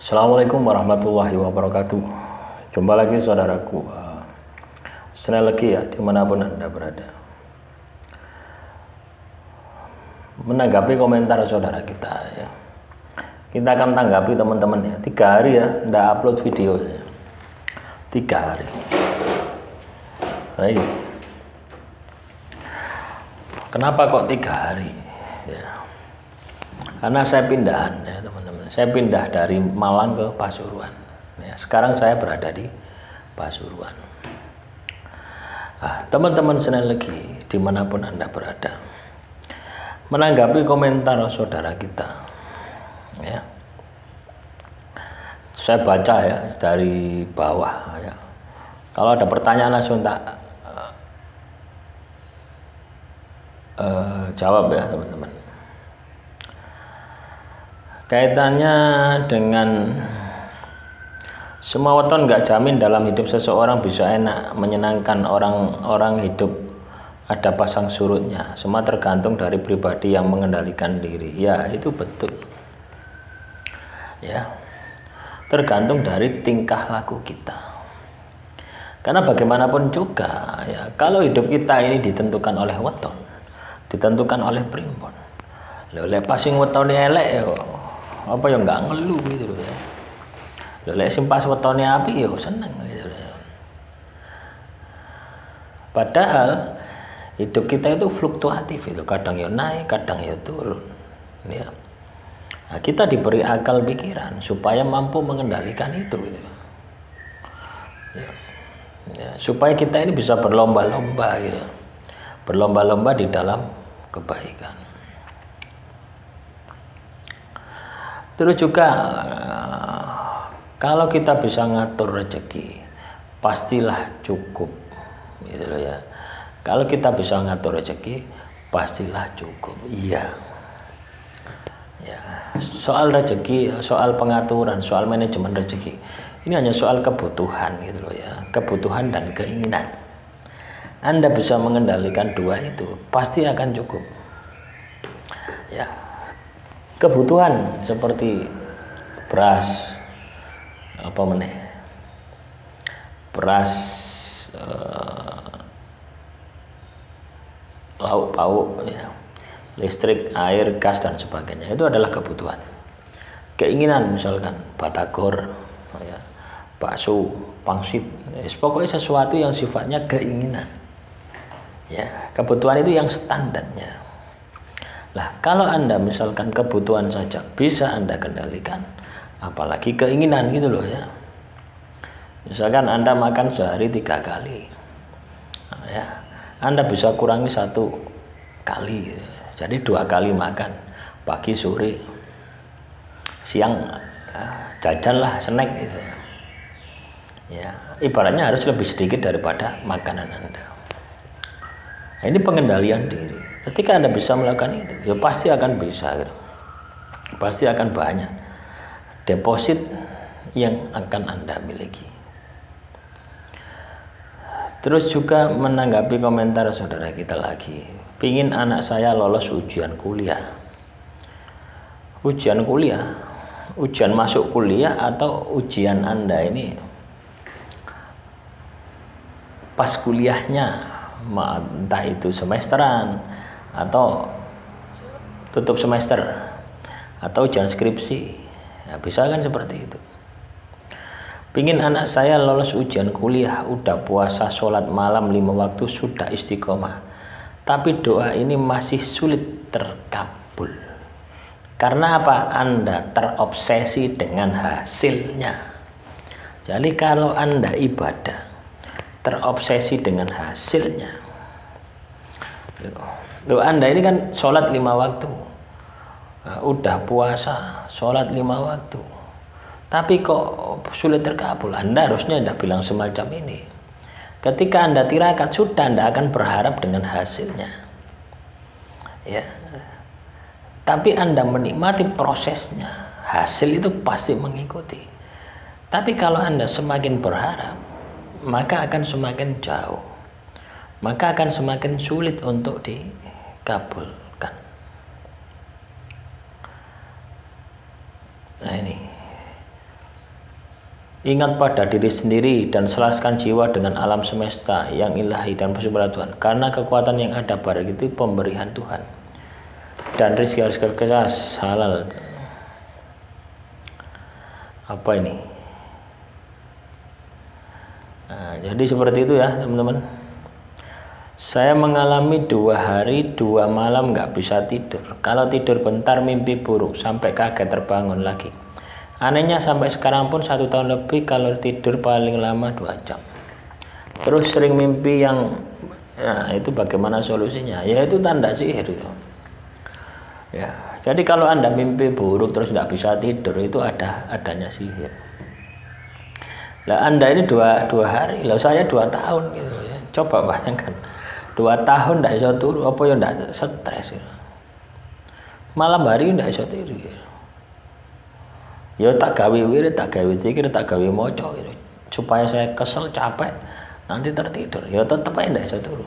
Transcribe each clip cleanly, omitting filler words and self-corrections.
Assalamualaikum warahmatullahi wabarakatuh. Jumpa lagi saudaraku, senang lagi ya dimanapun Anda berada. Menanggapi komentar saudara kita ya, kita akan tanggapi teman-teman ya. 3 hari ya nggak upload video ya. 3 hari. Baik. Kenapa kok 3 hari ya? Karena saya pindahan ya teman-teman. Saya pindah dari Malang ke Pasuruan ya. Sekarang saya berada di Pasuruan. Teman-teman senang lagi dimanapun Anda berada, menanggapi komentar saudara kita ya, saya baca ya dari bawah ya. Kalau ada pertanyaan langsung tak jawab ya teman-teman. Kaitannya dengan semua weton nggak jamin dalam hidup seseorang bisa enak, menyenangkan. Orang hidup ada pasang surutnya, semua tergantung dari pribadi yang mengendalikan diri. Ya itu betul ya, tergantung dari tingkah laku kita. Karena bagaimanapun juga ya, kalau hidup kita ini ditentukan oleh weton, ditentukan oleh primbon. Oleh passing wetone elek ya apa ya nggak ngeluh gitu loh ya. Lek sing pas wetone api ya seneng gitu loh. Padahal hidup kita itu fluktuatif itu, kadang ya naik, kadang ya turun ya. Nah, kita diberi akal pikiran supaya mampu mengendalikan itu gitu. Ya. Ya, supaya kita ini bisa berlomba-lomba gitu, berlomba-lomba di dalam kebaikan. Terus juga kalau kita bisa ngatur rezeki pastilah cukup gitu loh ya. Kalau kita bisa ngatur rezeki pastilah cukup. Iya ya, soal rezeki, soal pengaturan, soal manajemen rezeki ini hanya soal kebutuhan gitu loh ya, kebutuhan dan keinginan. Anda bisa mengendalikan dua itu pasti akan cukup ya. Kebutuhan seperti beras, beras, lauk pauk ya, listrik, air, gas dan sebagainya, itu adalah kebutuhan. Keinginan misalkan batagor ya, bakso, pangsit, pokoknya sesuatu yang sifatnya keinginan ya. Kebutuhan itu yang standarnya. Lah kalau Anda misalkan kebutuhan saja bisa Anda kendalikan, apalagi keinginan gitu loh ya. Misalkan Anda makan sehari 3 kali ya, Anda bisa kurangi 1 kali, jadi 2 kali makan, pagi sore siang jajan lah, snack gitu ya. Ibaratnya harus lebih sedikit daripada makanan Anda. Nah, ini pengendalian diri. Ketika Anda bisa melakukan itu, ya pasti akan bisa gitu. Pasti akan banyak deposit yang akan Anda miliki. Terus juga menanggapi komentar saudara kita lagi, pingin anak saya lolos ujian kuliah. Ujian kuliah, ujian masuk kuliah atau ujian Anda ini pas kuliahnya, entah itu semesteran atau tutup semester atau ujian skripsi ya, bisa kan seperti itu. Pingin anak saya lolos ujian kuliah, udah puasa, sholat malam 5 waktu, sudah istiqomah, tapi doa ini masih sulit terkabul. Karena apa? Anda terobsesi dengan hasilnya. Jadi kalau Anda ibadah terobsesi dengan hasilnya, Anda ini kan sholat 5 waktu, udah puasa, sholat 5 waktu, tapi kok sulit terkabul. Anda harusnya tidak bilang semacam ini. Ketika Anda tirakat, sudah Anda akan berharap dengan hasilnya ya. Tapi Anda menikmati prosesnya, hasil itu pasti mengikuti. Tapi kalau Anda semakin berharap, maka akan semakin jauh, maka akan semakin sulit untuk dikabulkan. Nah ini Ingat pada diri sendiri dan selaraskan jiwa dengan alam semesta yang ilahi dan bersumber Tuhan. Karena kekuatan yang ada pada itu pemberian Tuhan. Dan rezeki harus keras halal. Apa ini? Nah, jadi seperti itu ya teman-teman. Saya mengalami 2 hari 2 malam nggak bisa tidur. Kalau tidur bentar mimpi buruk sampai kaget terbangun lagi. Anehnya sampai sekarang pun 1 tahun lebih kalau tidur paling lama 2 jam. Terus sering mimpi yang itu bagaimana solusinya? Ya itu tanda sihir. Ya, jadi kalau Anda mimpi buruk terus tidak bisa tidur itu adanya sihir. Lah Anda ini dua hari, lah saya 2 tahun gitu ya. Coba bayangkan 2 tahun tidak bisa turu, apa ya tidak stres gitu. Malam hari tidak bisa tidur gitu. Ya tak gawe wirid, tak gawe zikir, tak gawe maca gitu. Supaya saya kesel, capek, nanti tertidur. Ya tetap aja tidak bisa turu.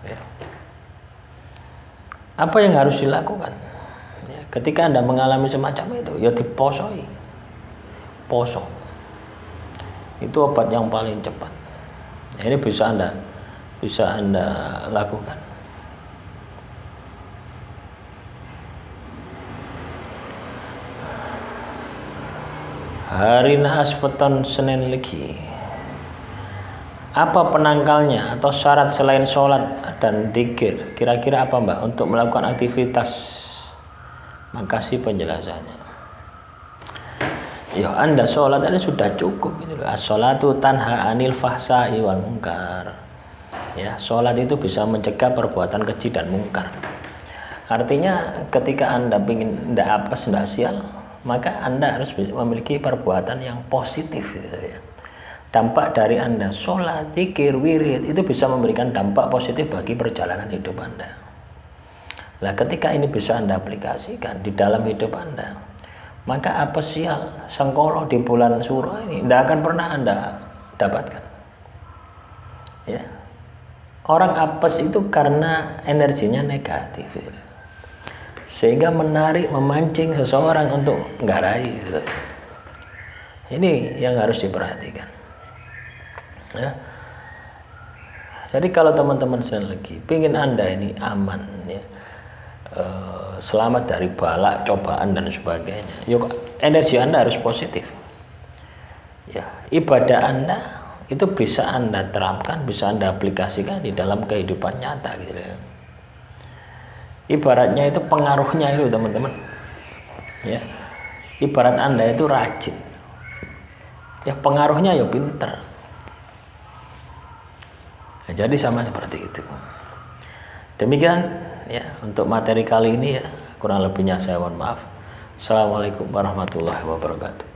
Ya. Apa yang harus dilakukan? Ya, ketika Anda mengalami semacam itu, ya diposoi. Poso. Itu obat yang paling cepat. Ya, ini bisa Anda lakukan. Hari naas weton Senin Legi. Apa penangkalnya atau syarat selain sholat dan dzikir? Kira-kira apa Mbak untuk melakukan aktivitas? Makasih penjelasannya. Ya Anda sholat ini sudah cukup gitu loh. As-sholatu tanha anil fahsai wal munkar. Ya, sholat itu bisa mencegah perbuatan keji dan mungkar. Artinya ketika Anda ingin tidak apes, tidak sial, maka Anda harus memiliki perbuatan yang positif gitu ya. Dampak dari Anda sholat, zikir, wirid itu bisa memberikan dampak positif bagi perjalanan hidup Anda. Nah, ketika ini bisa Anda aplikasikan di dalam hidup Anda, maka apes sial, sengkolo di bulan Suro ini tidak akan pernah Anda dapatkan. Ya. Orang apes itu karena energinya negatif. Gitu. Sehingga menarik, memancing seseorang untuk nggarai gitu. Ini yang harus diperhatikan ya. Jadi kalau teman-teman sekali lagi pingin Anda ini aman ya, selamat dari balak, cobaan dan sebagainya, yuk energi Anda harus positif ya. Ibadah Anda itu bisa Anda terapkan, bisa Anda aplikasikan di dalam kehidupan nyata gitu ya. Ibaratnya itu pengaruhnya itu teman-teman ya. Ibarat Anda itu rajin ya, pengaruhnya ya pinter ya, jadi sama seperti itu. Demikian ya untuk materi kali ini ya, kurang lebihnya saya mohon maaf. Assalamualaikum warahmatullahi wabarakatuh.